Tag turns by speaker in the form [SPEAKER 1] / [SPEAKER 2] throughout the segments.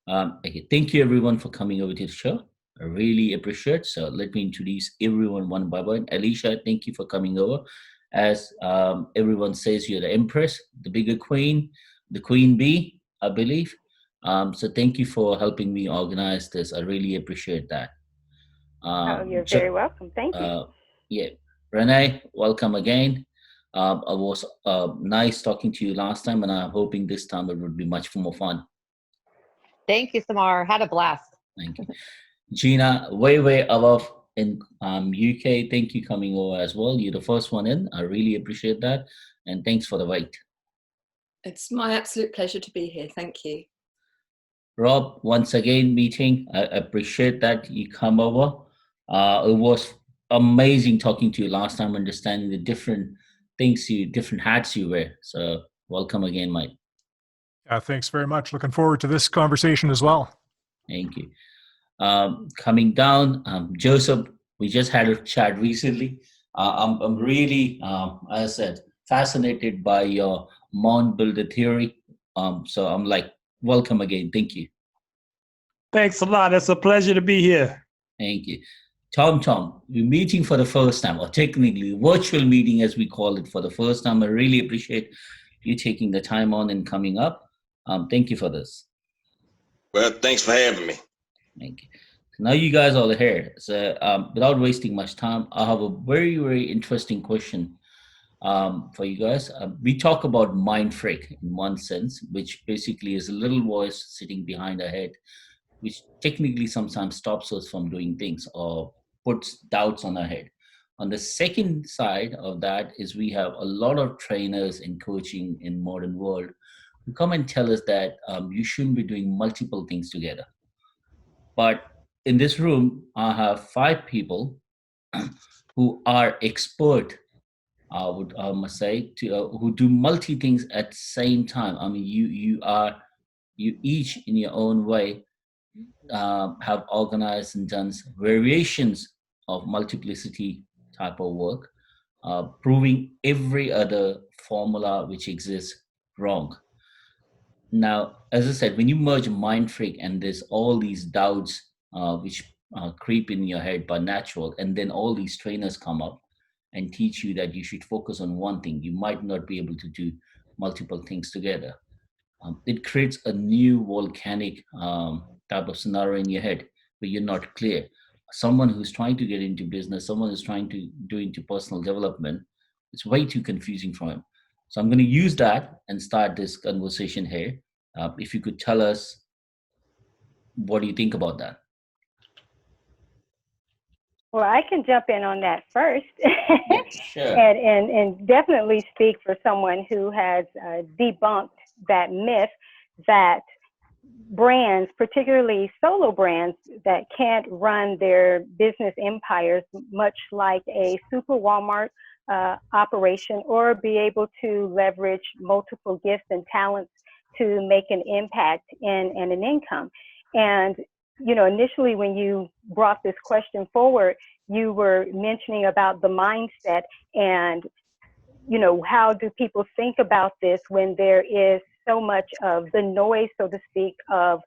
[SPEAKER 1] Okay, thank you everyone for coming over to the show. I really appreciate. So let me introduce everyone one by one. Alicia, thank you for coming over. As everyone says, you're the empress, the bigger queen, the queen bee, I believe. So thank you for helping me organize this. I really appreciate that.
[SPEAKER 2] Oh, you're very
[SPEAKER 1] Jo-
[SPEAKER 2] welcome. Thank you.
[SPEAKER 1] uh, yeah, Renee, welcome again. I was nice talking to you last time, and I'm hoping this time it would be much more fun.
[SPEAKER 3] Thank you, Samar. Had a blast.
[SPEAKER 1] Thank you. Gina, way above in UK. Thank you coming over as well. You're the first one in. I really appreciate that. And thanks for the wait.
[SPEAKER 4] It's my absolute pleasure to be here. Thank you.
[SPEAKER 1] Rob, once again, meeting. I appreciate that you come over. It was amazing talking to you last time, understanding the different hats you wear. So welcome again, Mike.
[SPEAKER 5] Thanks very much. Looking forward to this conversation as well.
[SPEAKER 1] Thank you. Coming down, Joseph, we just had a chat recently. I'm really, as I said, fascinated by your mound builder theory. So I'm like, welcome again. Thank you.
[SPEAKER 6] Thanks a lot. It's a pleasure to be here.
[SPEAKER 1] Thank you. Tom, we're meeting for the first time, or technically virtual meeting as we call it for the first time. I really appreciate you taking the time on and coming up. Thank you for this.
[SPEAKER 7] Well, thanks for having me.
[SPEAKER 1] Thank you. Now you guys are here. So without wasting much time, I have a very interesting question for you guys. We talk about mind freak in one sense, which basically is a little voice sitting behind our head, which technically sometimes stops us from doing things or puts doubts on our head. On the second side of that is we have a lot of trainers in coaching in modern world who come and tell us that you shouldn't be doing multiple things together. But in this room, I have five people who are expert, I must say, who do multi things at the same time. I mean, you each in your own way have organized and done variations of multiplicity type of work, proving every other formula which exists wrong. Now, as I said, when you merge mind freak and there's all these doubts which creep in your head by natural, and then all these trainers come up and teach you that you should focus on one thing, you might not be able to do multiple things together. It creates a new volcanic type of scenario in your head where you're not clear. Someone who's trying to get into business, someone who's trying to do into personal development, it's way too confusing for him. So I'm going to use that and start this conversation here. If you could tell us, what do you think about that?
[SPEAKER 2] Well, I can jump in on that first
[SPEAKER 1] Sure.
[SPEAKER 2] and definitely speak for someone who has debunked that myth that brands, particularly solo brands that can't run their business empires much like a super Walmart operation, or be able to leverage multiple gifts and talents to make an impact and an income. And, initially when you brought this question forward, you were mentioning about the mindset and how do people think about this when there is so much of the noise, so to speak, of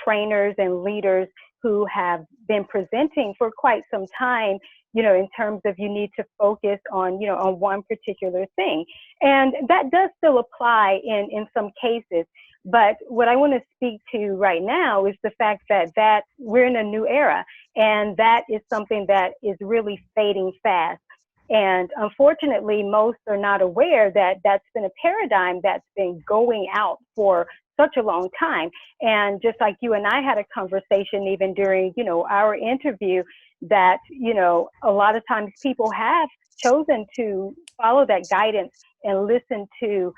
[SPEAKER 2] trainers and leaders who have been presenting for quite some time, in terms of you need to focus on one particular thing. And that does still apply in some cases. But what I want to speak to right now is the fact that we're in a new era, and that is something that is really fading fast. And unfortunately, most are not aware that that's been a paradigm that's been going out for such a long time. And just like you and I had a conversation even during, our interview, that, a lot of times people have chosen to follow that guidance and listen to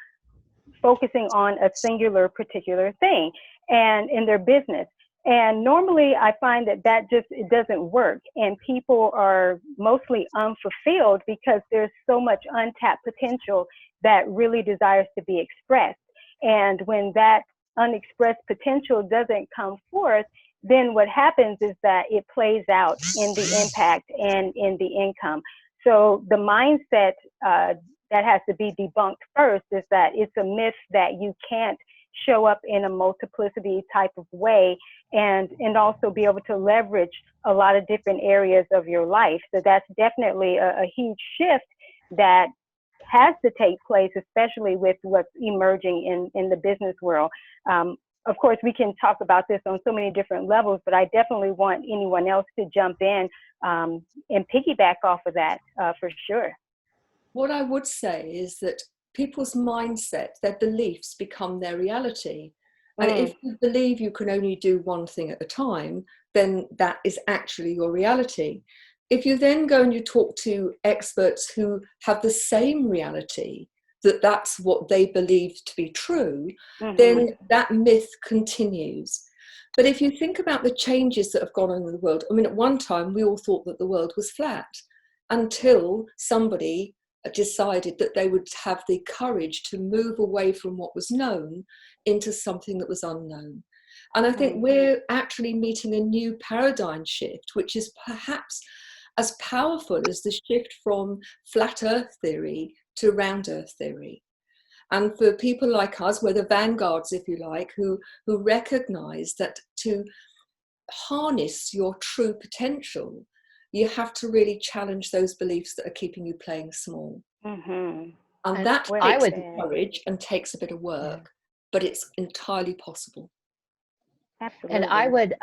[SPEAKER 2] focusing on a singular particular thing and in their business. And normally I find that it doesn't work, and people are mostly unfulfilled because there's so much untapped potential that really desires to be expressed. And when that unexpressed potential doesn't come forth, then what happens is that it plays out in the impact and in the income. So the mindset that has to be debunked first is that it's a myth that you can't show up in a multiplicity type of way, and also be able to leverage a lot of different areas of your life. So that's definitely a huge shift that has to take place, especially with what's emerging in the business world. Of course, we can talk about this on so many different levels, but I definitely want anyone else to jump in and piggyback off of that for sure.
[SPEAKER 4] What I would say is that people's mindset, their beliefs become their reality. And if you believe you can only do one thing at a time, then that is actually your reality. If you then go and you talk to experts who have the same reality, that that's what they believe to be true, then that myth continues. But if you think about the changes that have gone on in the world, I mean, at one time we all thought that the world was flat until somebody decided that they would have the courage to move away from what was known into something that was unknown. And I think we're actually meeting a new paradigm shift, which is perhaps as powerful as the shift from flat earth theory to round earth theory. And for people like us, we're the vanguards, if you like, who recognize that to harness your true potential, you have to really challenge those beliefs that are keeping you playing small. And that takes courage and takes a bit of work, but it's entirely possible.
[SPEAKER 2] Absolutely.
[SPEAKER 3] And I would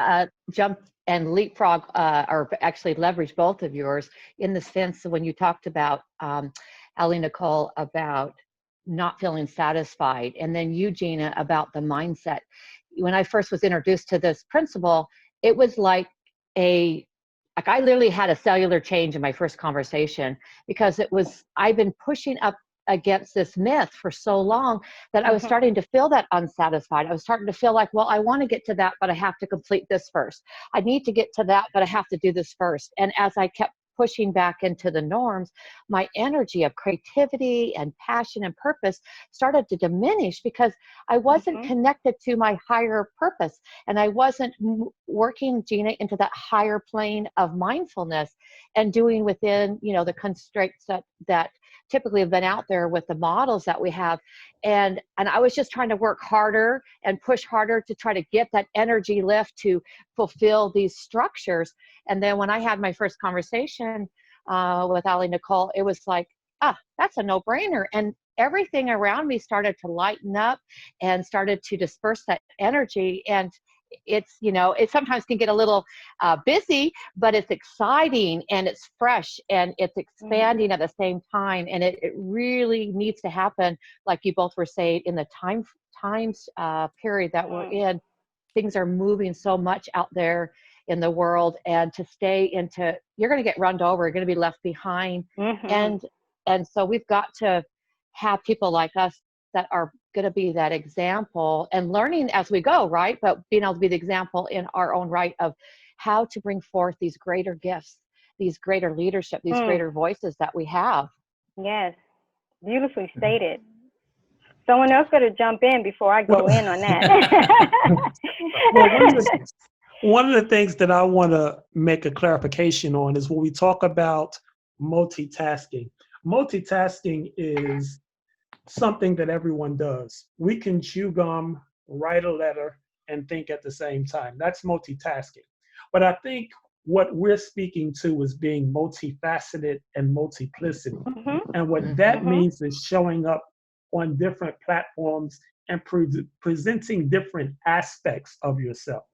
[SPEAKER 3] jump and leapfrog, or actually leverage both of yours in the sense of when you talked about, Allie Nicole, about not feeling satisfied, and then you, Gina, about the mindset. When I first was introduced to this principle, it was like I literally had a cellular change in my first conversation, because I've been pushing up against this myth for so long that I was starting to feel that unsatisfied. I was starting to feel like, well, I want to get to that, but I have to complete this first. I need to get to that, but I have to do this first. And as I kept pushing back into the norms, my energy of creativity and passion and purpose started to diminish, because I wasn't connected to my higher purpose, and I wasn't working, Gina, into that higher plane of mindfulness and doing within, the constraints that typically have been out there with the models that we have. And I was just trying to work harder and push harder to try to get that energy lift to fulfill these structures. And then when I had my first conversation with Allie Nicole, it was like, that's a no-brainer. And everything around me started to lighten up and started to disperse that energy. And it's, it sometimes can get a little busy, but it's exciting and it's fresh and it's expanding at the same time. And it really needs to happen, like you both were saying, in the times period that we're in. Things are moving so much out there in the world, and to stay you're going to get run over, you're going to be left behind. And so we've got to have people like us that are going to be that example, and learning as we go, right? But being able to be the example in our own right of how to bring forth these greater gifts, these greater leadership, these greater voices that we have.
[SPEAKER 2] Yes, beautifully stated. Someone else got to jump in before I go in on that.
[SPEAKER 6] One of the things that I want to make a clarification on is when we talk about multitasking. Multitasking is something that everyone does. We can chew gum, write a letter, and think at the same time. That's multitasking. But I think what we're speaking to is being multifaceted and multiplicity. And what that means is showing up on different platforms and presenting different aspects of yourself.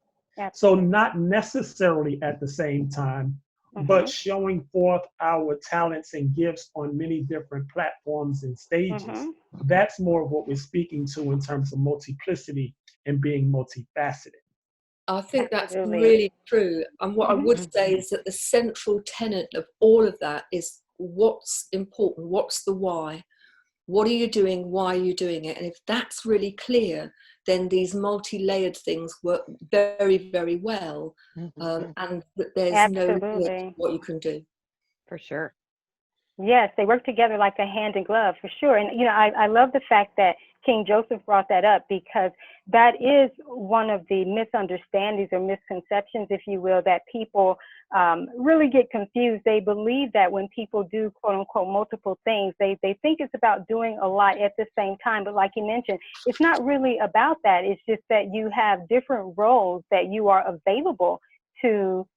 [SPEAKER 6] So not necessarily at the same time, but showing forth our talents and gifts on many different platforms and stages. That's more of what we're speaking to in terms of multiplicity and being multifaceted.
[SPEAKER 4] I think that's really true. And what I would say is that the central tenet of all of that is what's important, what's the why? What are you doing? Why are you doing it? And if that's really clear, then these multi-layered things work very, very well. And there's no limit to what you can do.
[SPEAKER 3] For sure.
[SPEAKER 2] Yes, they work together like a hand in glove, for sure. And, I love the fact that King Joseph brought that up because that is one of the misunderstandings or misconceptions, if you will, that people really get confused. They believe that when people do quote unquote multiple things, they think it's about doing a lot at the same time. But like you mentioned, it's not really about that. It's just that you have different roles that you are available to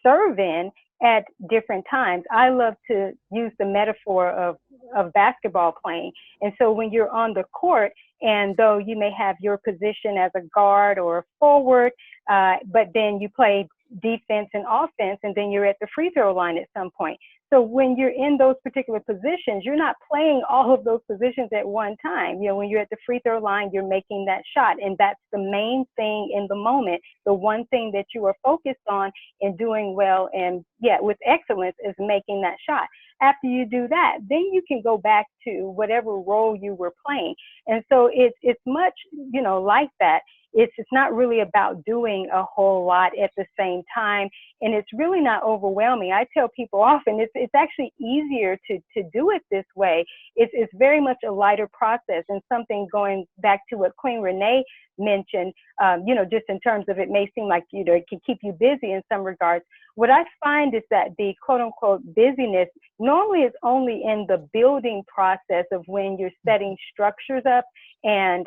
[SPEAKER 2] serve in at different times. I love to use the metaphor of basketball playing. And so when you're on the court, and though you may have your position as a guard or a forward, but then you play defense and offense, and then you're at the free throw line at some point. So when you're in those particular positions, you're not playing all of those positions at one time. You know, when you're at the free throw line, you're making that shot. And that's the main thing in the moment. The one thing that you are focused on and doing well and with excellence is making that shot. After you do that, then you can go back to whatever role you were playing. And so it's much, like that. It's not really about doing a whole lot at the same time, and it's really not overwhelming. I tell people often it's actually easier to do it this way. It's very much a lighter process, and something going back to what Queen Renee mentioned, just in terms of it may seem like it can keep you busy in some regards. What I find is that the quote unquote busyness normally is only in the building process of when you're setting structures up and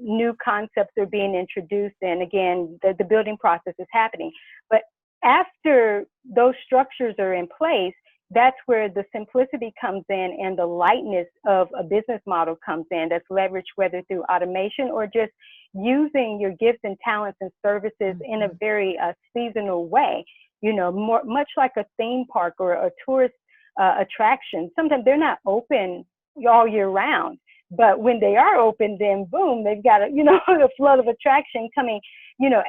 [SPEAKER 2] new concepts are being introduced. And again, the building process is happening. But after those structures are in place, that's where the simplicity comes in and the lightness of a business model comes in that's leveraged, whether through automation or just using your gifts and talents and services in a very seasonal way. Much like a theme park or a tourist attraction. Sometimes they're not open all year round, but when they are open, then boom, they've got a flood of attraction coming,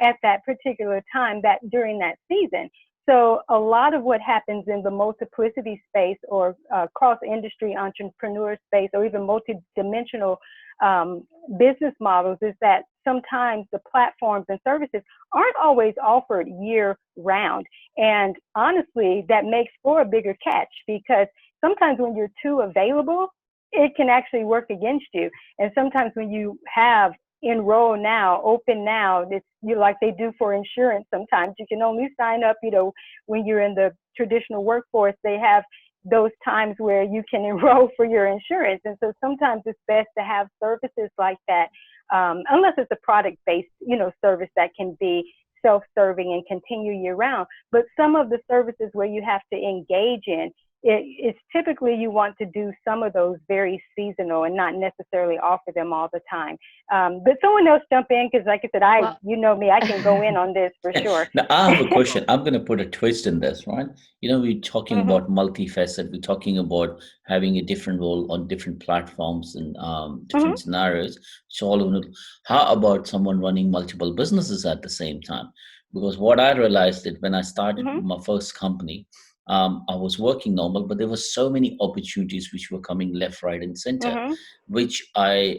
[SPEAKER 2] at that particular time, that during that season. So a lot of what happens in the multiplicity space or cross-industry entrepreneur space or even multi-dimensional business models is that sometimes the platforms and services aren't always offered year round. And honestly, that makes for a bigger catch because sometimes when you're too available, it can actually work against you. And sometimes when you have enroll now, open now, you like they do for insurance sometimes. You can only sign up, when you're in the traditional workforce, they have those times where you can enroll for your insurance. And so sometimes it's best to have services like that, unless it's a product-based, service that can be self-serving and continue year-round. But some of the services where you have to engage in, it's typically you want to do some of those very seasonal and not necessarily offer them all the time. But someone else jump in because, like I said, you know me, I can go in on this for sure.
[SPEAKER 1] Now, I have a question. I'm going to put a twist in this, right? We're talking about multifaceted. We're talking about having a different role on different platforms and different scenarios. So all of it. How about someone running multiple businesses at the same time? Because what I realized that when I started my first company, I was working normal, but there were so many opportunities which were coming left, right, and center, which I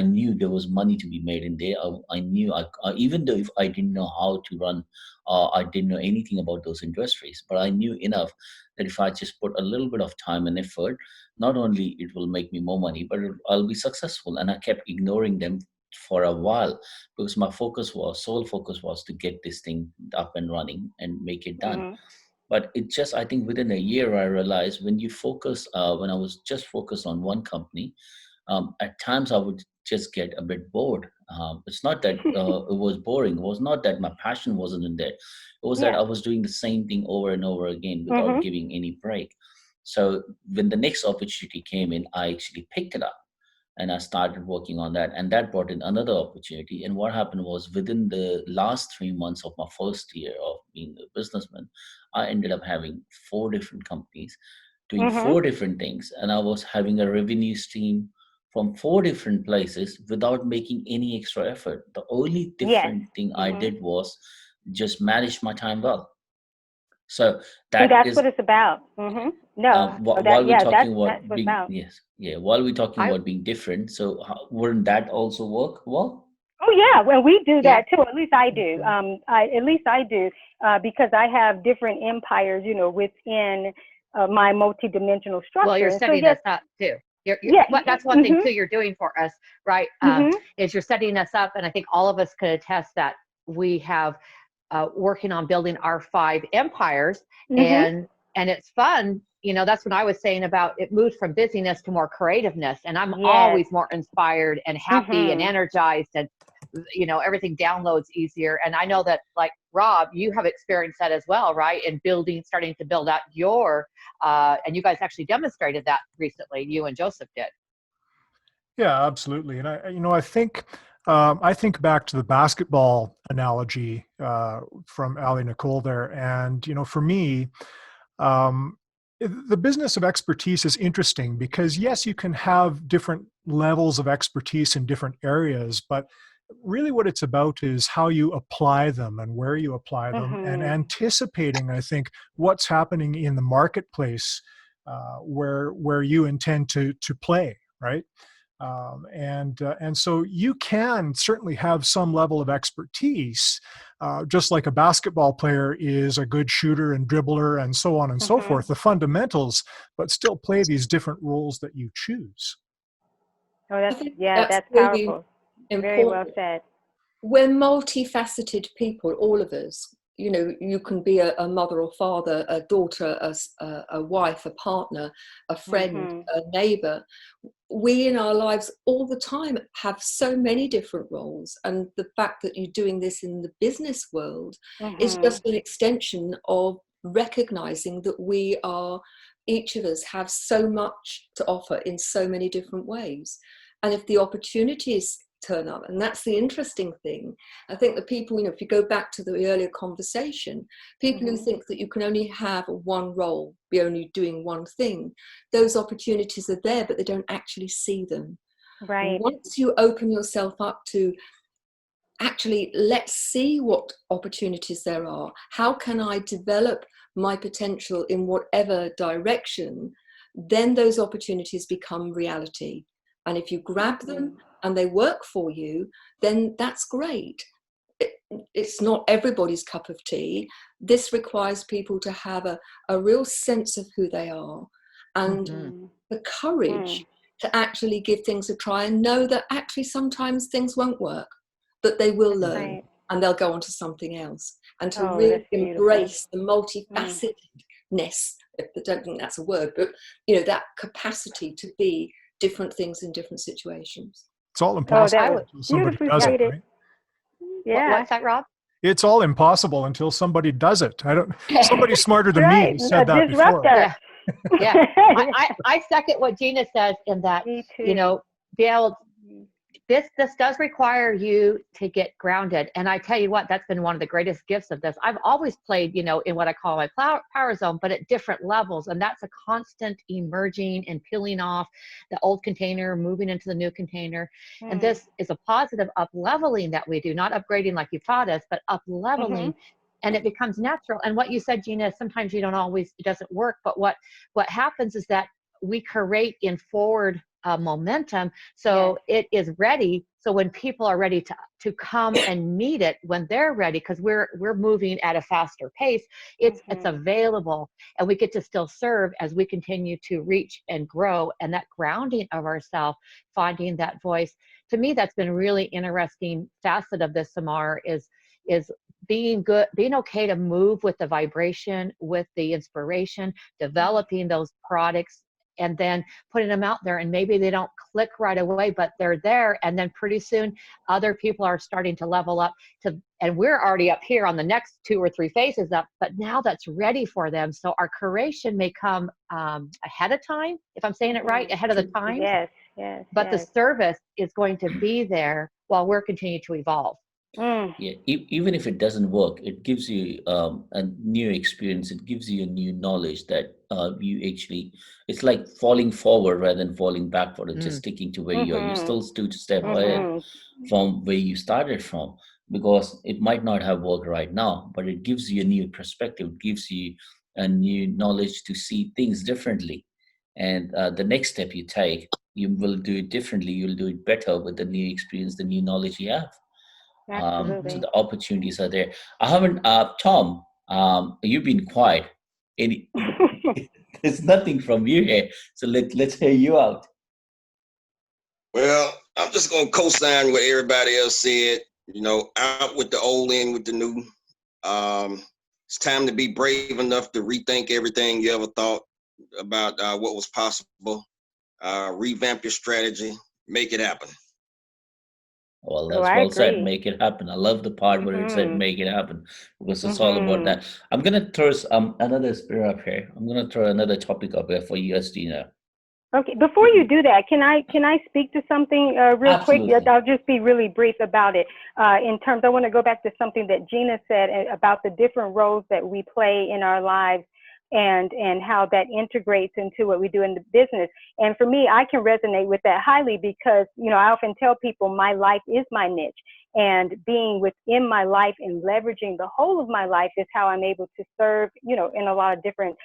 [SPEAKER 1] knew there was money to be made in there. I knew, even though if I didn't know how to run, I didn't know anything about those industries, but I knew enough that if I just put a little bit of time and effort, not only it will make me more money, but I'll be successful. And I kept ignoring them for a while because my sole focus was to get this thing up and running and make it done. But it just, I think within a year, I realized when you focus, when I was just focused on one company, at times I would just get a bit bored. It's not that it was boring. It was not that my passion wasn't in there. It was that I was doing the same thing over and over again without giving any break. So when the next opportunity came in, I actually picked it up. And I started working on that, and that brought in another opportunity. And what happened was within the last 3 months of my first year of being a businessman, I ended up having 4 different companies doing 4 different things. And I was having a revenue stream from 4 different places without making any extra effort. The only different thing I did was just manage my time well. So
[SPEAKER 2] that's what it's about. No,
[SPEAKER 1] while we're talking
[SPEAKER 2] that's
[SPEAKER 1] about being, while we're talking about being different, so wouldn't that also work well?
[SPEAKER 2] Oh yeah, well we do that too. At least I do. Because I have different empires, within my multidimensional structure.
[SPEAKER 3] Well, you're studying this out too.
[SPEAKER 2] Yeah.
[SPEAKER 3] That's one thing
[SPEAKER 2] Mhm.
[SPEAKER 3] too you're doing for us, right?
[SPEAKER 2] Mhm.
[SPEAKER 3] Is you're setting us up, and I think all of us could attest that we have working on building our 5 empires,
[SPEAKER 2] Mhm.
[SPEAKER 3] and it's fun. That's what I was saying about it moved from busyness to more creativeness, and I'm
[SPEAKER 2] Yes.
[SPEAKER 3] always more inspired and happy and
[SPEAKER 2] Mhm.
[SPEAKER 3] energized, and everything downloads easier. And I know that, like Rob, you have experienced that as well, right? In starting to build out your and you guys actually demonstrated that recently, you and Joseph did.
[SPEAKER 5] Yeah, absolutely. And I think back to the basketball analogy from Ali Nicole there, and for me, um, the business of expertise is interesting because yes, you can have different levels of expertise in different areas, but really what it's about is how you apply them and where you apply them, and
[SPEAKER 2] Mhm.
[SPEAKER 5] anticipating, I think, what's happening in the marketplace where you intend to play, right? And so you can certainly have some level of expertise, just like a basketball player is a good shooter and dribbler and so on and so
[SPEAKER 2] Mhm.
[SPEAKER 5] forth, the fundamentals, but still play these different roles that you choose.
[SPEAKER 2] Oh,
[SPEAKER 4] I think
[SPEAKER 2] yeah,
[SPEAKER 4] that's
[SPEAKER 2] that's
[SPEAKER 4] really
[SPEAKER 2] powerful. Very well
[SPEAKER 4] important.
[SPEAKER 2] said.
[SPEAKER 4] We're multifaceted people, all of us. You can be a mother or father, a daughter, a wife, a partner, a friend,
[SPEAKER 2] Mhm.
[SPEAKER 4] a neighbor. We in our lives all the time have so many different roles. And the fact that you're doing this in the business world is
[SPEAKER 2] Mhm.
[SPEAKER 4] just an extension of recognizing that each of us have so much to offer in so many different ways. And if the opportunities turn up, and that's the interesting thing, I think that people, if you go back to the earlier conversation, people who
[SPEAKER 2] Mhm.
[SPEAKER 4] think that you can only have one role, be only doing one thing, those opportunities are there, but they don't actually see them.
[SPEAKER 2] Right.
[SPEAKER 4] Once you open yourself up to actually, let's see what opportunities there are, how can I develop my potential in whatever direction, then those opportunities become reality. And if you grab them
[SPEAKER 2] Mhm.
[SPEAKER 4] and they work for you, then that's great. It's not everybody's cup of tea. This requires people to have a real sense of who they are, and
[SPEAKER 3] Mhm.
[SPEAKER 2] Mhm.
[SPEAKER 4] the courage
[SPEAKER 2] Mm.
[SPEAKER 4] to actually give things a try and know that actually sometimes things won't work, but they will
[SPEAKER 3] Mhm.
[SPEAKER 4] learn
[SPEAKER 2] Right.
[SPEAKER 4] and they'll go on to something else. And to
[SPEAKER 2] Oh,
[SPEAKER 4] really
[SPEAKER 2] that's beautiful.
[SPEAKER 4] embrace the
[SPEAKER 2] Mm.
[SPEAKER 4] multifacetedness, I don't think that's a word, but that capacity to be different things in different situations.
[SPEAKER 5] It's all
[SPEAKER 2] Oh, that
[SPEAKER 5] impossible
[SPEAKER 2] was
[SPEAKER 5] until somebody
[SPEAKER 2] beautifully
[SPEAKER 5] does
[SPEAKER 3] Yeah.
[SPEAKER 5] it,
[SPEAKER 2] stated.
[SPEAKER 5] right?
[SPEAKER 2] Yeah.
[SPEAKER 3] What's that, Rob?
[SPEAKER 5] It's all impossible until somebody does it. Somebody smarter than me
[SPEAKER 2] Right.
[SPEAKER 5] has
[SPEAKER 2] A
[SPEAKER 5] said that before.
[SPEAKER 2] disruptor.
[SPEAKER 3] Yeah. Yeah. I second what Gina says in that,
[SPEAKER 2] Me too.
[SPEAKER 3] be able, this does require you to get grounded. And I tell you what, that's been one of the greatest gifts of this. I've always played, in what I call my power zone, but at different levels. And that's a constant emerging and peeling off the old container, moving into the new container. And
[SPEAKER 2] Mm.
[SPEAKER 3] this is a positive up leveling that we do, not upgrading like you've taught us, but up leveling.
[SPEAKER 2] Mhm.
[SPEAKER 3] And it becomes natural. And what you said, Gina, sometimes it doesn't work. But what happens is that we create in forward momentum, so
[SPEAKER 2] Yes.
[SPEAKER 3] it is ready. So when people are ready to come and meet it, when they're ready, because we're moving at a faster pace, it's
[SPEAKER 2] Mhm.
[SPEAKER 3] available, and we get to still serve as we continue to reach and grow. And that grounding of ourselves, finding that voice, to me, that's been really interesting facet of this, Samar, is being okay to move with the vibration, with the inspiration, developing those products, and then putting them out there. And maybe they don't click right away, but they're there. And then pretty soon other people are starting to level up and we're already up here on the next 2 or 3 phases up, but now that's ready for them. So our curation may come ahead of time, if I'm saying it right,
[SPEAKER 2] Mhm.
[SPEAKER 3] ahead of the times,
[SPEAKER 2] Yes. Yes.
[SPEAKER 3] but the
[SPEAKER 2] Yes.
[SPEAKER 3] service is going to be there while we're continuing to evolve.
[SPEAKER 2] Mm.
[SPEAKER 1] Yeah, even if it doesn't work, it gives you a new experience. It gives you a new knowledge that you actually, it's like falling forward rather than falling backward or just
[SPEAKER 3] Mm.
[SPEAKER 1] sticking to where you are. You
[SPEAKER 2] Mhm.
[SPEAKER 1] still stood a step ahead
[SPEAKER 2] Mhm.
[SPEAKER 1] from where you started from, because it might not have worked right now, but it gives you a new perspective. It gives you a new knowledge to see things differently. And the next step you take, you will do it differently. You'll do it better with the new experience, the new knowledge you have. So
[SPEAKER 2] Absolutely.
[SPEAKER 1] the opportunities are there. I haven't, Tom. You've been quiet. Any, there's nothing from you here. So let's hear you out.
[SPEAKER 7] Well, I'm just gonna co-sign what everybody else said. Out with the old, in with the new. It's time to be brave enough to rethink everything you ever thought about what was possible. Revamp your strategy, make it happen.
[SPEAKER 1] Well,
[SPEAKER 2] Oh,
[SPEAKER 1] that's
[SPEAKER 2] I
[SPEAKER 1] well said.
[SPEAKER 2] agree.
[SPEAKER 1] Make it happen. I love the part where it said
[SPEAKER 2] Mhm.
[SPEAKER 1] "make it happen" because it's all about
[SPEAKER 2] Mhm.
[SPEAKER 1] that. I'm gonna throw another spear up here. I'm gonna throw another topic up here for you, Estina.
[SPEAKER 2] Okay, before you do that, can I speak to something real quick? Yes,
[SPEAKER 1] Absolutely.
[SPEAKER 2] I'll just be really brief about it. In terms, I want to go back to something that Gina said about the different roles that we play in our lives, and how that integrates into what we do in the business. And for me, I can resonate with that highly because I often tell people my life is my niche, and being within my life and leveraging the whole of my life is how I'm able to serve in a lot of different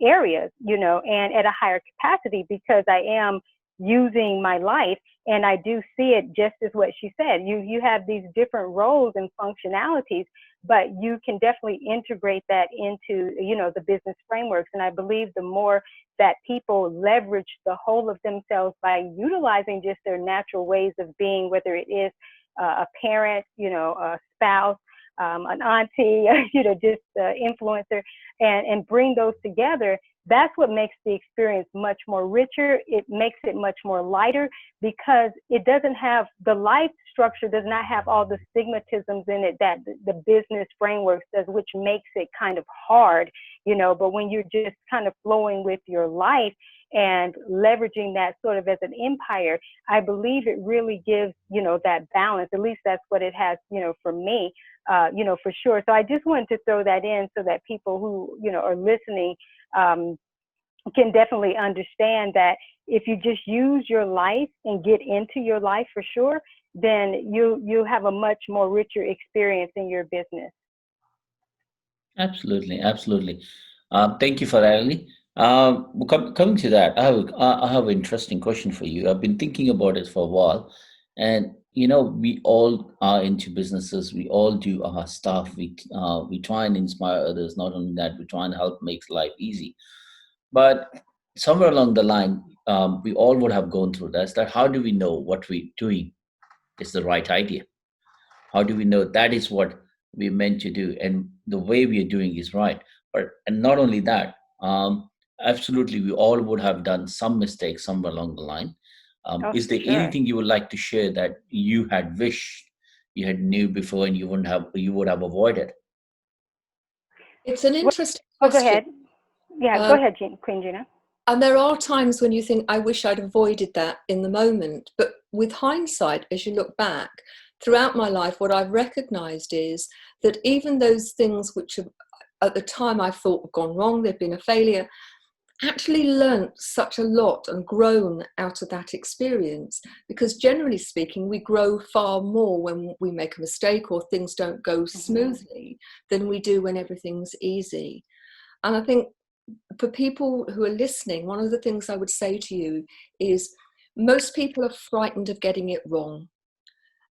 [SPEAKER 2] areas, and at a higher capacity because I am using my life. And I do see it just as what she said. You have these different roles and functionalities, but you can definitely integrate that into the business frameworks. And I believe the more that people leverage the whole of themselves by utilizing just their natural ways of being, whether it is a parent, a spouse, an auntie, just influencer, and bring those together. That's what makes the experience much more richer. It makes it much more lighter because it doesn't have the life structure does not have all the stigmatisms in it that the business frameworks does, which makes it kind of hard, but when you're just kind of flowing with your life and leveraging that sort of as an empire, I believe it really gives, that balance. At least that's what it has, for me, for sure. So I just wanted to throw that in so that people who, are listening can definitely understand that if you just use your life and get into your life for sure, then you have a much more richer experience in your business.
[SPEAKER 1] Absolutely, absolutely. Thank you for that, Ali. Coming to that, I have an interesting question for you. I've been thinking about it for a while, and we all are into businesses. We all do our stuff. We try and inspire others. Not only that, we try and help make life easy. But somewhere along the line, we all would have gone through that. That how do we know what we're doing is the right idea? How do we know that is what we're meant to do and the way we are doing is right? But and not only that, absolutely, we all would have done some mistakes somewhere along the line.
[SPEAKER 2] Oh,
[SPEAKER 1] Is
[SPEAKER 2] for
[SPEAKER 1] there
[SPEAKER 2] sure.
[SPEAKER 1] anything you would like to share that you had wished you had knew before and you would have avoided?
[SPEAKER 4] It's an
[SPEAKER 2] Well,
[SPEAKER 4] interesting
[SPEAKER 2] oh, go
[SPEAKER 4] question.
[SPEAKER 2] ahead. Yeah, go
[SPEAKER 4] Um,
[SPEAKER 2] ahead, Queen Gina.
[SPEAKER 4] and there are times when you think, I wish I'd avoided that in the moment. But with hindsight, as you look back, throughout my life, what I've recognized is that even those things which have, at the time I thought had gone wrong, they've been a failure, actually learnt such a lot and grown out of that experience. Because generally speaking, we grow far more when we make a mistake or things don't go
[SPEAKER 2] Hmm.
[SPEAKER 4] smoothly than we do when everything's easy. And I think for people who are listening, one of the things I would say to you is most people are frightened of getting it wrong.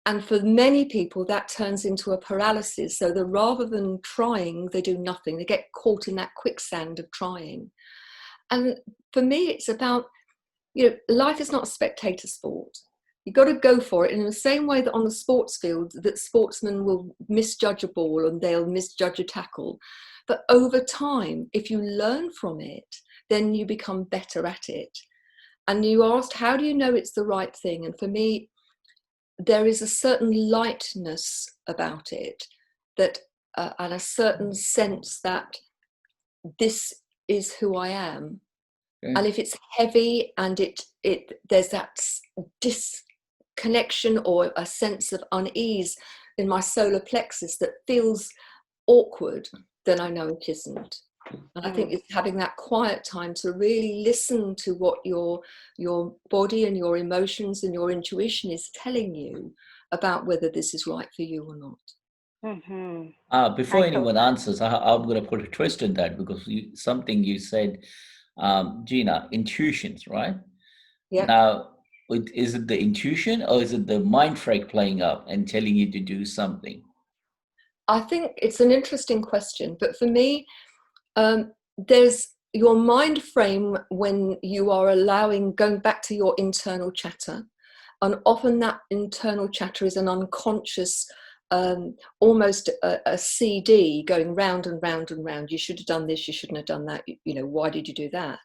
[SPEAKER 4] And for many people, that turns into a paralysis. So that rather than trying, they do nothing. They get caught in that quicksand of trying. And for me, it's about, life is not a spectator sport. You've got to go for it. And in the same way that on the sports field, that sportsmen will misjudge a ball and they'll misjudge a tackle. But over time, if you learn from it, then you become better at it. And you asked, how do you know it's the right thing? And for me, there is a certain lightness about it that, and a certain sense that this is who I am.
[SPEAKER 1] Okay.
[SPEAKER 4] And if it's heavy and there's that disconnection or a sense of unease in my solar plexus that feels awkward, then I know it isn't. And I think
[SPEAKER 2] Mm.
[SPEAKER 4] it's having that quiet time to really listen to what your body and your emotions and your intuition is telling you about whether this is right for you or not.
[SPEAKER 2] Hmm. I
[SPEAKER 1] Before
[SPEAKER 2] to-
[SPEAKER 1] anyone answers, I'm going to put a twist in that because something you said, Gina, intuitions, right?
[SPEAKER 4] Yeah.
[SPEAKER 1] Now, is it the intuition or is it the mind freak playing up and telling you to do something?
[SPEAKER 4] I think it's an interesting question, but for me, there's your mind frame when you are going back to your internal chatter, And often that internal chatter is an unconscious, almost a CD going round and round and round. You should have done this, you shouldn't have done that, you know, why did you do that?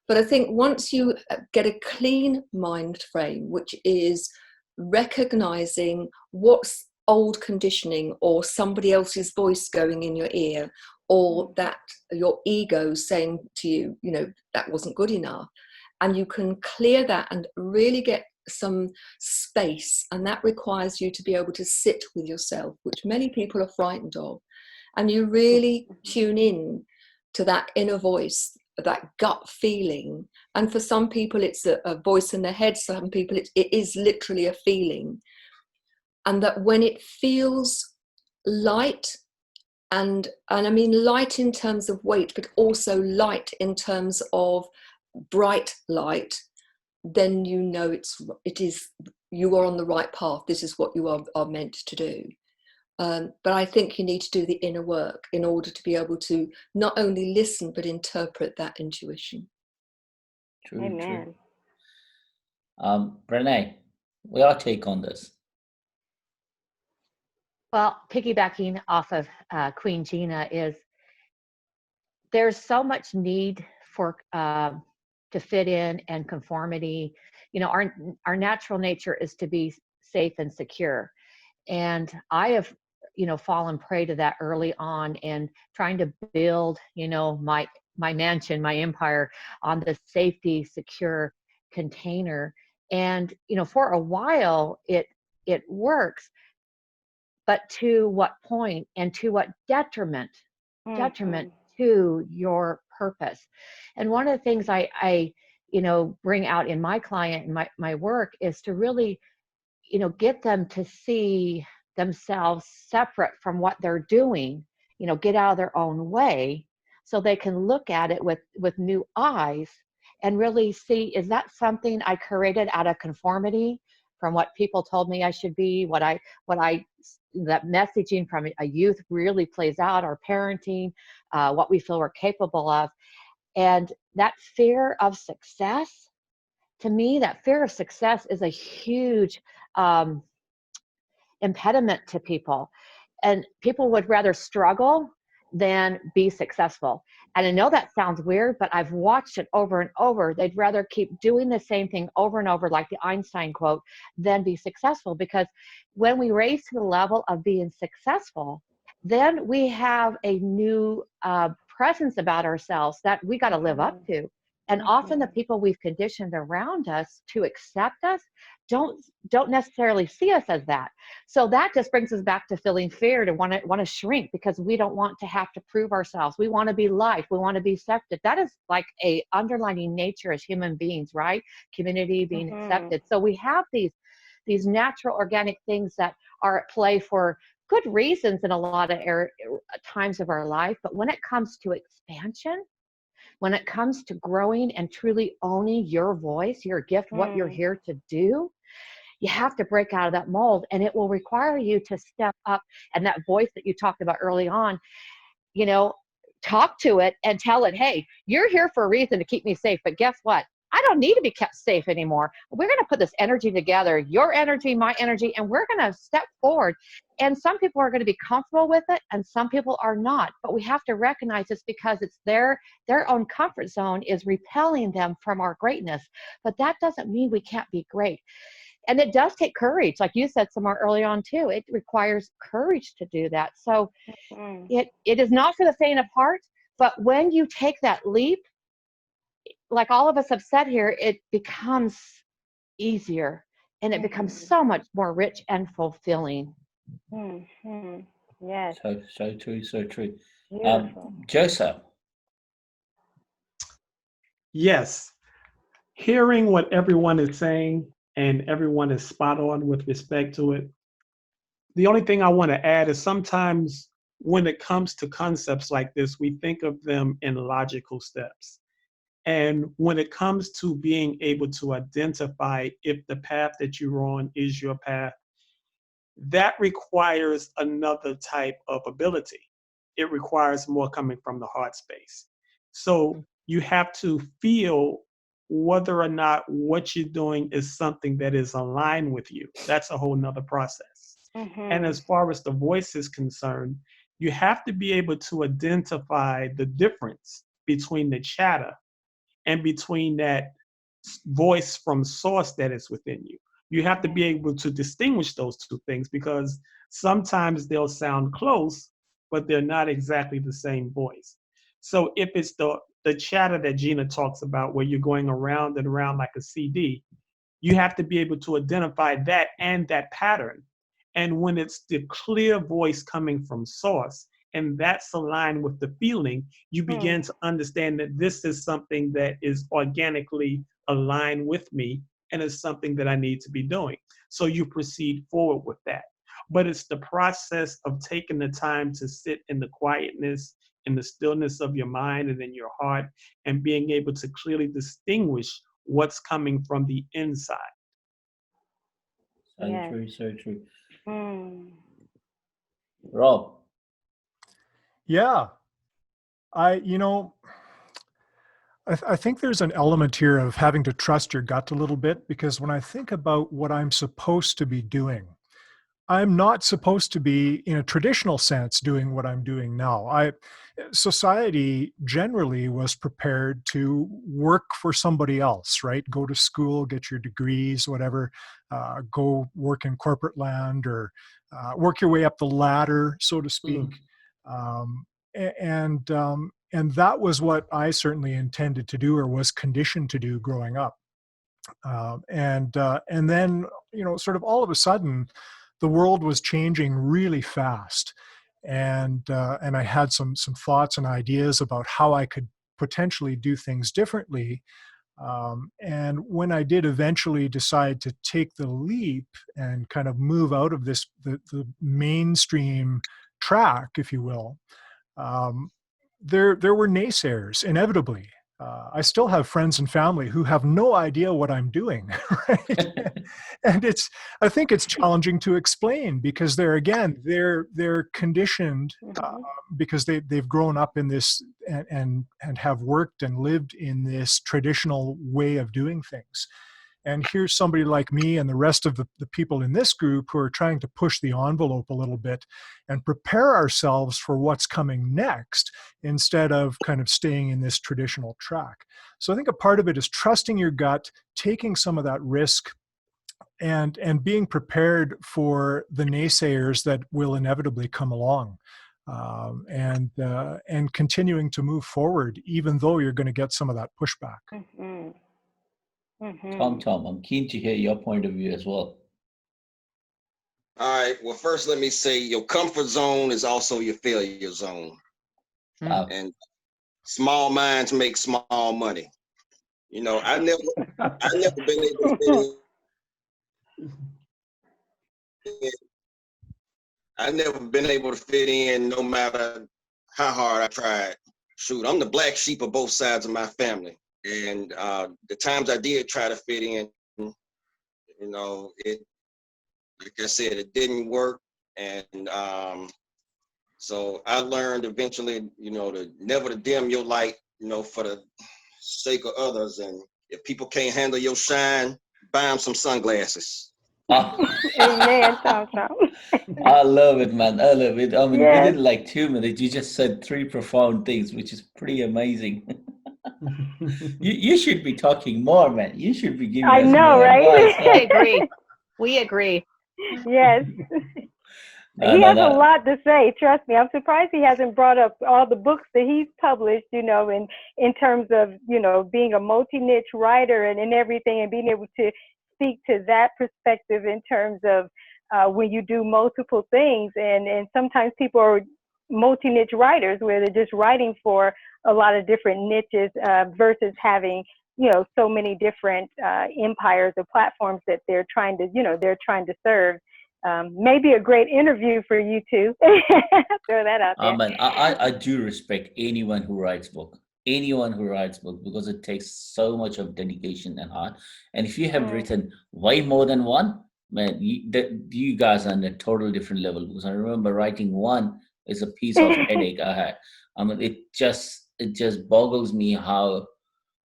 [SPEAKER 4] But I think once you get a clean mind frame, which is recognizing what's old conditioning or somebody else's voice going in your ear, or that your ego saying to you, you know, that wasn't good enough, and you can clear that and really get some space, and that requires you to be able to sit with yourself, which many people are frightened of, and you really tune in to that inner voice, that gut feeling. And for some people it's a voice in their head, some people it is literally a feeling, and that when it feels light, and I mean light in terms of weight, but also light in terms of bright light, then you know it is, you are on the right path. This is what you are meant to do. But I think you need to do the inner work in order to be able to not only listen but interpret that intuition.
[SPEAKER 1] True,
[SPEAKER 2] Amen.
[SPEAKER 1] true. Renee, what's your take on this?
[SPEAKER 3] Well, piggybacking off of Queen Gina, is there's so much need for to fit in and conformity. You know, our natural nature is to be safe and secure, and I have, you know, fallen prey to that early on, and trying to build, you know, my mansion, my empire on this safety, secure container. And you know, for a while it works, but to what point and to what detriment
[SPEAKER 2] Mhm.
[SPEAKER 3] to your purpose. And one of the things I you know, bring out in my client and my work is to really, you know, get them to see themselves separate from what they're doing, you know, get out of their own way, so they can look at it with new eyes and really see, is that something I created out of conformity from what people told me I should be, what I that messaging from a youth really plays out, our parenting, what we feel we're capable of. And that fear of success, to me, that fear of success is a huge um, impediment to people. And people would rather struggle than be successful. And I know that sounds weird, but I've watched it over and over. They'd rather keep doing the same thing over and over, like the Einstein quote, than be successful. Because when we raise to the level of being successful, then we have a new presence about ourselves that we got to live up to. And often the people we've conditioned around us to accept us don't necessarily see us as that. So that just brings us back to feeling fear, to want to shrink, because we don't want to have to prove ourselves. We want to be liked. We want to be accepted. That is like a underlining nature as human beings, right? Community, being accepted. So we have these natural organic things that are at play for good reasons in a lot of times of our life. But when it comes to expansion, when it comes to growing and truly owning your voice, your gift, what you're here to do, you have to break out of that mold, and it will require you to step up. And that voice that you talked about early on, you know, talk to it and tell it, hey, you're here for a reason to keep me safe, but guess what? I don't need to be kept safe anymore. We're going to put this energy together, your energy, my energy, and we're going to step forward. And some people are going to be comfortable with it, and some people are not. But we have to recognize it's because it's their own comfort zone is repelling them from our greatness. But that doesn't mean we can't be great. And it does take courage, like you said, Samar, early on too. It requires courage to do that. So it is not for the faint of heart. But when you take that leap, like all of us have said here, it becomes easier, and it becomes so much more rich and fulfilling.
[SPEAKER 2] Yes,
[SPEAKER 1] So true, so true.
[SPEAKER 2] beautiful.
[SPEAKER 1] Joseph,
[SPEAKER 6] Yes, hearing what everyone is saying, and everyone is spot on with respect to it. The only thing I want to add is sometimes when it comes to concepts like this, we think of them in logical steps. And when it comes to being able to identify if the path that you're on is your path, that requires another type of ability. It requires more coming from the heart space. So you have to feel whether or not what you're doing is something that is aligned with you. That's a whole nother process. And as far as the voice is concerned, you have to be able to identify the difference between the chatter and between that voice from source that is within you. You have to be able to distinguish those two things, because sometimes they'll sound close, but they're not exactly the same voice. So if it's the chatter that Gina talks about, where you're going around and around like a CD, you have to be able to identify that and that pattern. And when it's the clear voice coming from source, and that's aligned with the feeling, you begin to understand that this is something that is organically aligned with me, and is something that I need to be doing. So you proceed forward with that. But it's the process of taking the time to sit in the quietness, in the stillness of your mind and in your heart, and being able to clearly distinguish what's coming from the inside.
[SPEAKER 1] So
[SPEAKER 2] Yes.
[SPEAKER 1] true, so true.
[SPEAKER 2] Mm.
[SPEAKER 1] Rob.
[SPEAKER 5] Yeah. I think there's an element here of having to trust your gut a little bit, because when I think about what I'm supposed to be doing, I'm not supposed to be, in a traditional sense, doing what I'm doing now. Society generally was prepared to work for somebody else, right? Go to school, get your degrees, whatever, go work in corporate land, or work your way up the ladder, so to speak. And that was what I certainly intended to do, or was conditioned to do growing up. And then, sort of all of a sudden, the world was changing really fast, and I had some thoughts and ideas about how I could potentially do things differently. And when I did eventually decide to take the leap and kind of move out of the mainstream track, if you will, there were naysayers, inevitably. I still have friends and family who have no idea what I'm doing, right? And I think it's challenging to explain, because they're conditioned, because they've grown up in this and have worked and lived in this traditional way of doing things. And here's somebody like me and the rest of the people in this group who are trying to push the envelope a little bit and prepare ourselves for what's coming next, instead of kind of staying in this traditional track. So I think a part of it is trusting your gut, taking some of that risk, and being prepared for the naysayers that will inevitably come along, and continuing to move forward, even though you're going to get some of that pushback.
[SPEAKER 2] Mm-hmm.
[SPEAKER 1] Tom, I'm keen to hear your point of view as well.
[SPEAKER 7] All right. Well, first, let me say your comfort zone is also your failure zone.
[SPEAKER 1] Wow.
[SPEAKER 7] And small minds make small money. I never been able to fit in. I never been able to fit in, no matter how hard I tried. Shoot, I'm the black sheep of both sides of my family. And the times I did try to fit in, it, like I said, it didn't work. And so I learned eventually, to never to dim your light, for the sake of others. And if people can't handle your shine, buy them some sunglasses.
[SPEAKER 2] Amen, Tom.
[SPEAKER 1] I love it, man. I love it. I mean,
[SPEAKER 2] Yes.
[SPEAKER 1] within like 2 minutes, you just said 3 profound things, which is pretty amazing. You should be talking more, man. You should be giving
[SPEAKER 2] I
[SPEAKER 1] us
[SPEAKER 2] know,
[SPEAKER 1] more
[SPEAKER 2] right?
[SPEAKER 1] advice.
[SPEAKER 3] We agree.
[SPEAKER 2] Yes. He has a lot to say. Trust me. I'm surprised he hasn't brought up all the books that he's published, in terms of, being a multi-niche writer and everything, and being able to speak to that perspective in terms of when you do multiple things. And sometimes people are multi-niche writers where they're just writing for a lot of different niches versus having, so many different empires or platforms that they're trying to serve. Maybe a great interview for you two. Throw that out there.
[SPEAKER 1] Man, I do respect anyone who writes book. Anyone who writes book, because it takes so much of dedication and heart. And if you have written way more than one, man, you guys are on a total different level. Because I remember writing one is a piece of headache I had. I mean, it just boggles me how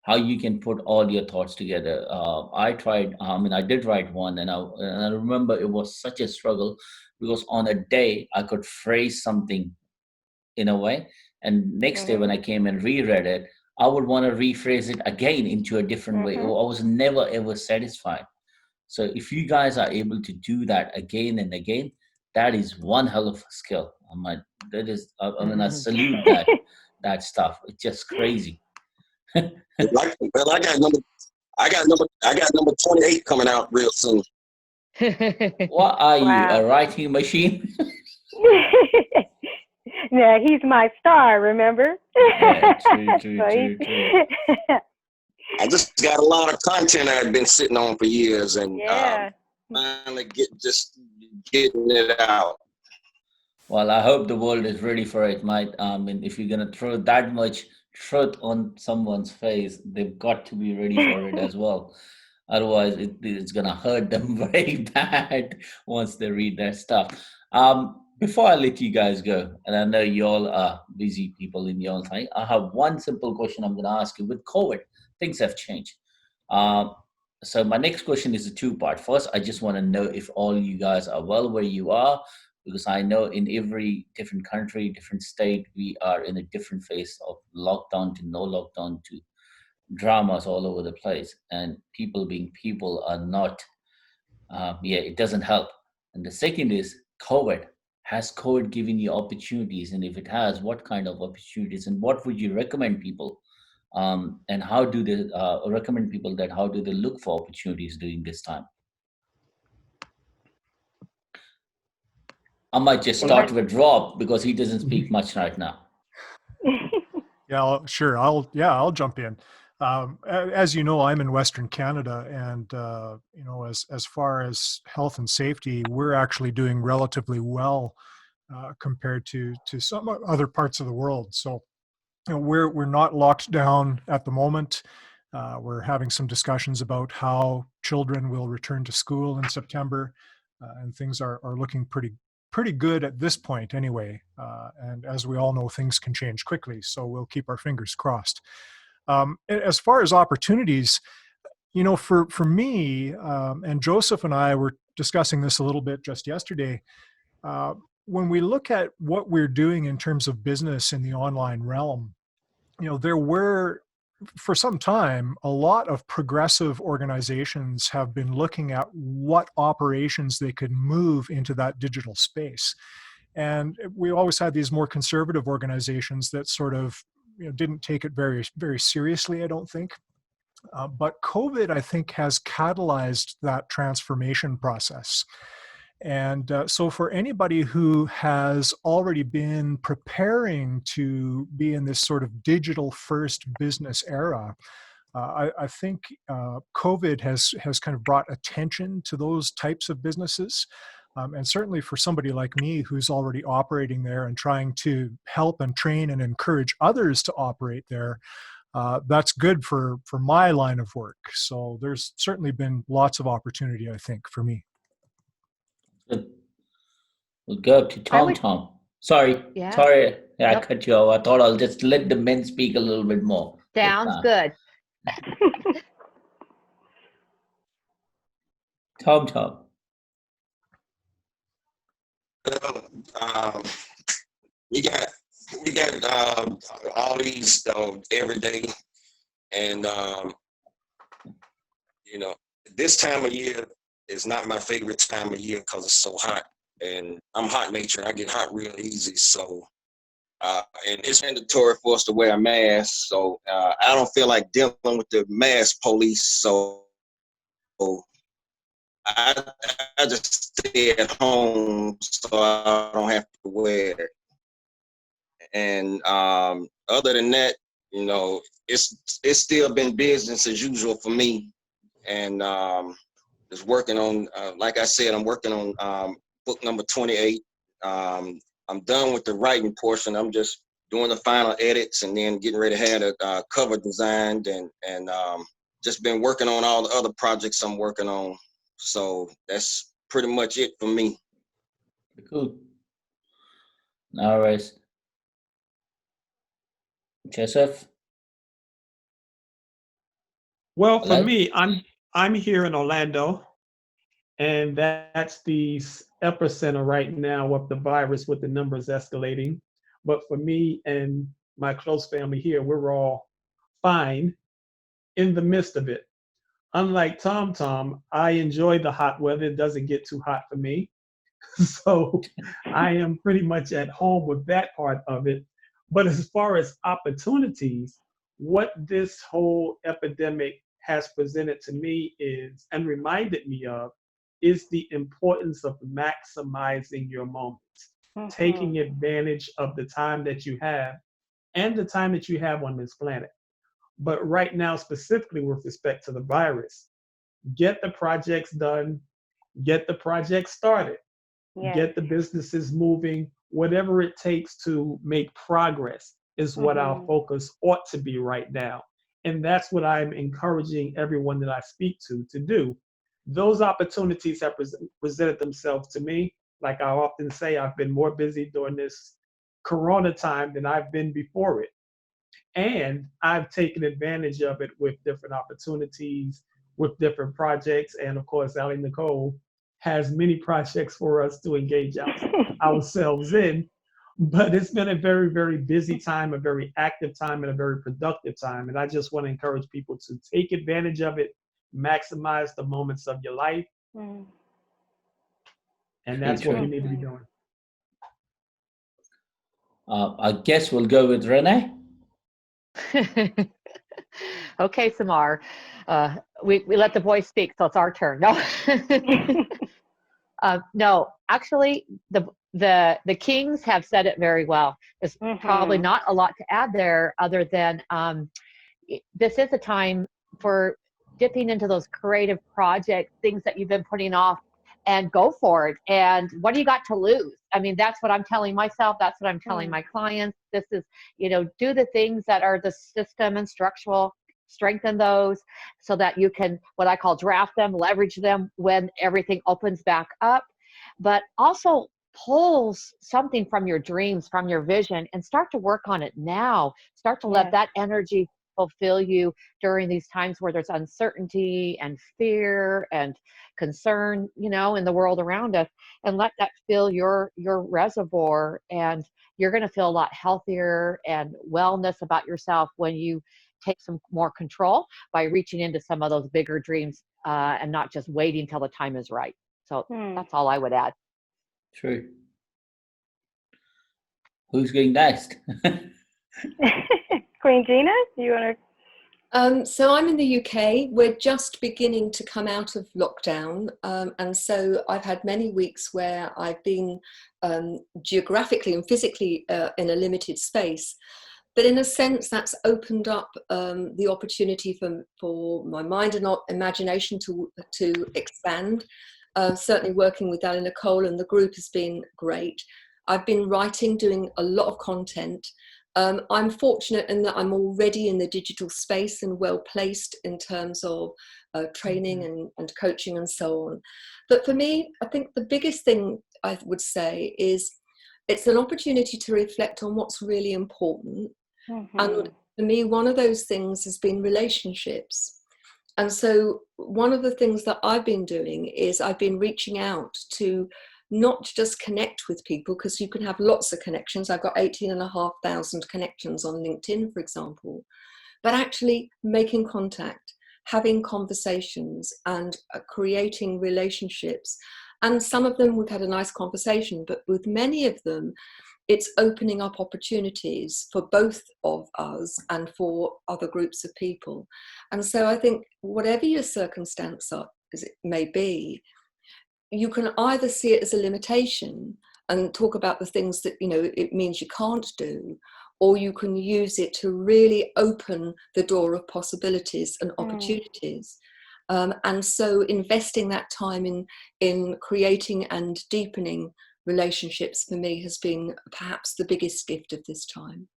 [SPEAKER 1] how you can put all your thoughts together. I tried, I did write one, and I remember it was such a struggle because on a day I could phrase something in a way, and next day when
[SPEAKER 2] Mhm.
[SPEAKER 1] I came and reread it, I would want to rephrase it again into a different way. I
[SPEAKER 2] Mhm.
[SPEAKER 1] was never ever satisfied. So if you guys are able to do that again and again, that is one hell of a skill. That is, I salute that stuff. It's just crazy.
[SPEAKER 7] Well, I got number 28 coming out real soon.
[SPEAKER 1] What are you, a
[SPEAKER 2] Wow.
[SPEAKER 1] writing machine?
[SPEAKER 2] Yeah, he's my star, remember?
[SPEAKER 1] Yeah, true,
[SPEAKER 2] So
[SPEAKER 1] true, true, true.
[SPEAKER 7] I just got a lot of content I've been sitting on for years, and
[SPEAKER 2] yeah.
[SPEAKER 7] finally getting it out.
[SPEAKER 1] Well, I hope the world is ready for it, mate. If you're gonna throw that much truth on someone's face, they've got to be ready for it as well. Otherwise, it's gonna hurt them very bad once they read that stuff. Before I let you guys go, and I know you all are busy people in your own time, I have one simple question I'm gonna ask you. With COVID, things have changed. Um, so my next question is a two-part. First, I just want to know if all you guys are well where you are, because I know in every different country, different state, we are in a different phase of lockdown to no lockdown to dramas all over the place, and people being people are not. Yeah, it doesn't help. And the second is COVID. Has COVID given you opportunities, and if it has, what kind of opportunities, and what would you recommend people? And how do they recommend people that how do they look for opportunities during this time? I might just
[SPEAKER 6] Well,
[SPEAKER 1] start with Rob because he doesn't speak much right now.
[SPEAKER 5] Yeah, sure. I'll jump in. As you know, I'm in Western Canada, and as far as health and safety, we're actually doing relatively well compared to some other parts of the world. So, we're not locked down at the moment. We're having some discussions about how children will return to school in September, and things are looking pretty good at this point anyway. And as we all know, things can change quickly, so we'll keep our fingers crossed. As far as opportunities, for me, and Joseph and I were discussing this a little bit just yesterday. Uh, when we look at what we're doing in terms of business in the online realm, there were, for some time, a lot of progressive organizations have been looking at what operations they could move into that digital space. And we always had these more conservative organizations that sort of didn't take it very, very seriously, I don't think. But COVID, I think, has catalyzed that transformation process. And so, for anybody who has already been preparing to be in this sort of digital first business era, I think COVID has kind of brought attention to those types of businesses. And certainly for somebody like me who's already operating there and trying to help and train and encourage others to operate there, that's good for my line of work. So there's certainly been lots of opportunity, I think, for me.
[SPEAKER 1] Good. We'll go to
[SPEAKER 3] I
[SPEAKER 1] Tom
[SPEAKER 3] would,
[SPEAKER 1] Tom. Sorry,
[SPEAKER 3] yeah,
[SPEAKER 1] sorry, yeah, I
[SPEAKER 3] nope,
[SPEAKER 1] cut you off. I thought I'll just let the men speak a little bit more this
[SPEAKER 3] sounds
[SPEAKER 1] time.
[SPEAKER 3] good.
[SPEAKER 1] Tom Tom.
[SPEAKER 7] Um, we got all these every day, and you know, this time of year is not my favorite time of year because it's so hot, and I'm hot nature. I get hot real easy, so and it's mandatory for us to wear a mask. So I don't feel like dealing with the mask police. So I, I just stay at home so I don't have to wear it. And other than that, it's still been business as usual for me. And just working on, like I said, I'm working on book number 28. I'm done with the writing portion. I'm just doing the final edits and then getting ready to have a cover designed, and just been working on all the other projects I'm working on. So that's pretty much it for me.
[SPEAKER 1] Cool. All right. Joseph.
[SPEAKER 6] Well, for
[SPEAKER 1] Hello?
[SPEAKER 6] me, I'm here in Orlando, and that's the epicenter right now of the virus with the numbers escalating. But for me and my close family here, we're all fine in the midst of it. Unlike Tom, I enjoy the hot weather. It doesn't get too hot for me. So I am pretty much at home with that part of it. But as far as opportunities, what this whole epidemic has presented to me is, and reminded me of, is the importance of maximizing your moments, taking advantage of the time that you have and the time that you have on this planet. But right now, specifically with respect to the virus, get the projects done, get the projects started,
[SPEAKER 2] Yes.
[SPEAKER 6] get the businesses moving, whatever it takes to make progress is what our focus ought to be right now. And that's what I'm encouraging everyone that I speak to do. Those opportunities have presented themselves to me. Like I often say, I've been more busy during this Corona time than I've been before it. And I've taken advantage of it with different opportunities, with different projects. And of course, Allie Nicole has many projects for us to engage ourselves in. But it's been a very, very busy time, a very active time, and a very productive time. And I just want to encourage people to take advantage of it, maximize the moments of your life.
[SPEAKER 2] Mm.
[SPEAKER 6] And that's what we
[SPEAKER 1] True.
[SPEAKER 6] need to be doing.
[SPEAKER 1] I guess we'll go with Renee.
[SPEAKER 3] Okay, Samar. We let the boys speak, so it's our turn. No, no. Actually, the Kings have said it very well. There's probably not a lot to add there, other than this is a time for dipping into those creative projects, things that you've been putting off, and go for it. And what do you got to lose? I mean, that's what I'm telling myself. That's what I'm telling my clients. This is, do the things that are the system and structural, strengthen those so that you can, what I call, draft them, leverage them when everything opens back up. But also pull something from your dreams, from your vision, and start to work on it now. Start to let that energy fulfill you during these times where there's uncertainty and fear and concern, in the world around us, and let that fill your reservoir. And you're going to feel a lot healthier and wellness about yourself when you take some more control by reaching into some of those bigger dreams and not just waiting till the time is right. So that's all I would add.
[SPEAKER 1] True. Who's going next?
[SPEAKER 2] Queen Gina, you want to?
[SPEAKER 4] So I'm in the UK. We're just beginning to come out of lockdown. And so I've had many weeks where I've been geographically and physically in a limited space. But in a sense, that's opened up the opportunity for my mind and imagination to expand. Certainly working with Allie Nicole and the group has been great. I've been writing, doing a lot of content. I'm fortunate in that I'm already in the digital space and well placed in terms of training and coaching and so on. But for me, I think the biggest thing I would say is it's an opportunity to reflect on what's really important. And for me, one of those things has been relationships. And so one of the things that I've been doing is I've been reaching out to not just connect with people, because you can have lots of connections. I've got 18,500 connections on LinkedIn, for example, but actually making contact, having conversations and creating relationships. And some of them we've had a nice conversation, but with many of them, it's opening up opportunities for both of us and for other groups of people. And so I think whatever your circumstance as it may be, you can either see it as a limitation and talk about the things that it means you can't do, or you can use it to really open the door of possibilities and opportunities. And so investing that time in creating and deepening relationships for me has been perhaps the biggest gift of this time.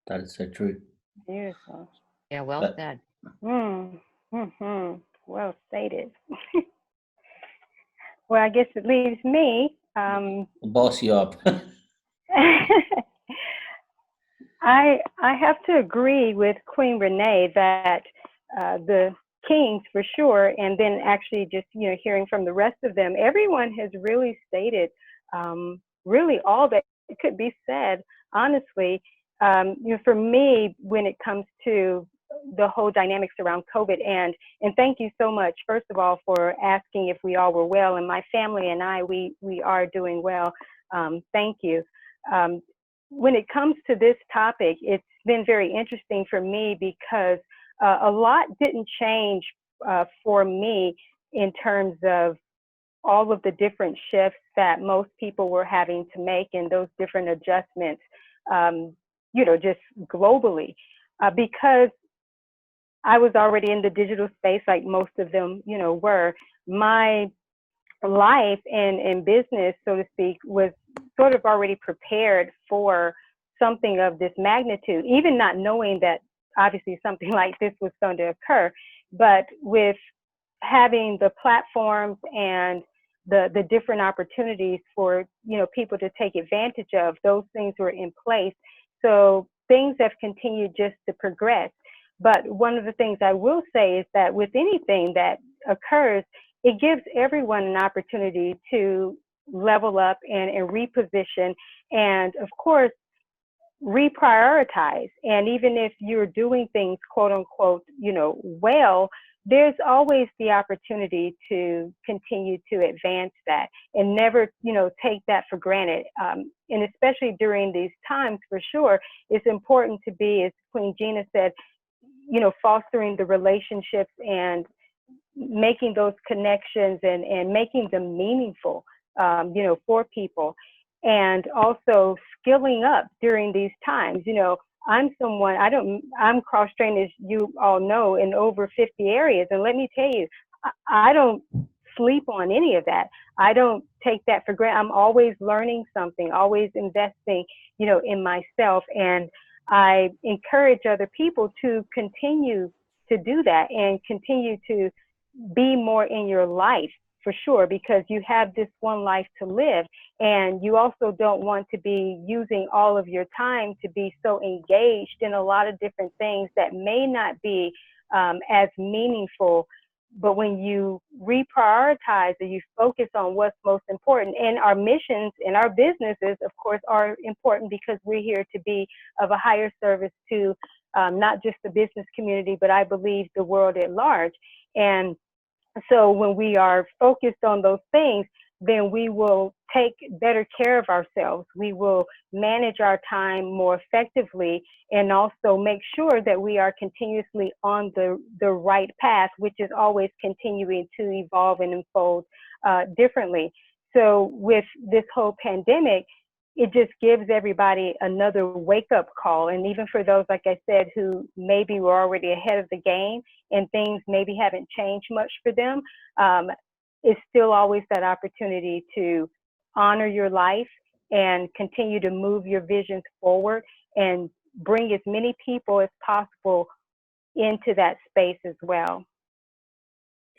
[SPEAKER 1] That is so true.
[SPEAKER 2] Beautiful.
[SPEAKER 3] Yeah, well said.
[SPEAKER 2] Well stated. Well, I guess it leaves me.
[SPEAKER 1] Boss you up.
[SPEAKER 2] I have to agree with Queen Renee that the Kings for sure, and then actually just hearing from the rest of them, everyone has really stated really all that could be said. Honestly, for me, when it comes to the whole dynamics around COVID, and thank you so much, first of all, for asking if we all were well, and my family and I, we are doing well. Thank you. When it comes to this topic, it's been very interesting for me because a lot didn't change for me in terms of all of the different shifts that most people were having to make and those different adjustments, just globally, because I was already in the digital space like most of them, were. My life and business, so to speak, was sort of already prepared for something of this magnitude, even not knowing that obviously something like this was going to occur. But with having the platforms and the different opportunities for people to take advantage of, those things were in place. So things have continued just to progress. But one of the things I will say is that with anything that occurs, it gives everyone an opportunity to level up and reposition, and of course, reprioritize. And even if you're doing things, quote unquote, well, there's always the opportunity to continue to advance that and never, take that for granted. And especially during these times, for sure, it's important to be, as Queen Gina said, fostering the relationships and making those connections and making them meaningful, for people. And also skilling up during these times. I'm cross-trained, as you all know, in over 50 areas. And let me tell you, I don't sleep on any of that. I don't take that for granted. I'm always learning something, always investing, in myself. And I encourage other people to continue to do that and continue to be more in your life, for sure, because you have this one life to live, and you also don't want to be using all of your time to be so engaged in a lot of different things that may not be as meaningful. But when you reprioritize and you focus on what's most important, and our missions and our businesses, of course, are important because we're here to be of a higher service to not just the business community, but I believe the world at large. And so when we are focused on those things, then we will take better care of ourselves. We will manage our time more effectively, and also make sure that we are continuously on the right path, which is always continuing to evolve and unfold differently. So with this whole pandemic, it just gives everybody another wake-up call. And even for those, like I said, who maybe were already ahead of the game and things maybe haven't changed much for them, it's still always that opportunity to honor your life and continue to move your visions forward and bring as many people as possible into that space as well.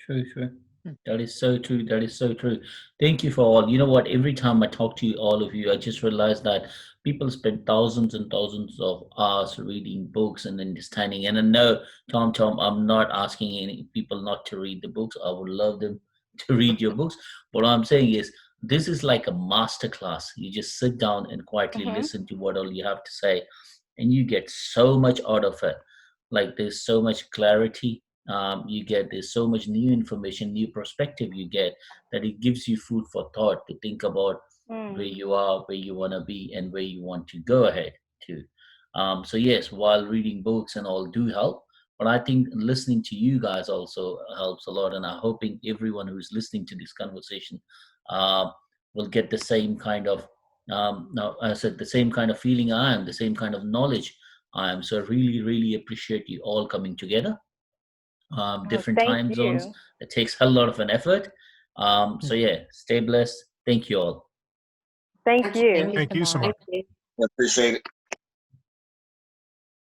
[SPEAKER 1] True, true. That is so true. That is so true. Thank you for all. You know what? Every time I talk to you, all of you, I just realize that people spend thousands and thousands of hours reading books and understanding. And I know, Tom, I'm not asking any people not to read the books. I would love them to read your books. What I'm saying is, this is like a master class. You just sit down and quietly listen to what all you have to say, and you get so much out of it. Like there's so much clarity you get, there's so much new information, new perspective you get, that it gives you food for thought to think about where you are, where you want to be, and where you want to go ahead to. So yes, while reading books and all do help, but I think listening to you guys also helps a lot, and I'm hoping everyone who's listening to this conversation uh, will get the same kind of now I said the same kind of feeling I am, the same kind of knowledge I am. So I really, really appreciate you all coming together, different
[SPEAKER 2] Thank
[SPEAKER 1] time zones.
[SPEAKER 2] you.
[SPEAKER 1] It takes a lot of an effort. So yeah, stay blessed. Thank you all.
[SPEAKER 2] Thank
[SPEAKER 4] Thank
[SPEAKER 2] you.
[SPEAKER 4] you.
[SPEAKER 5] Thank you so much.
[SPEAKER 2] Thank you.
[SPEAKER 7] I appreciate it.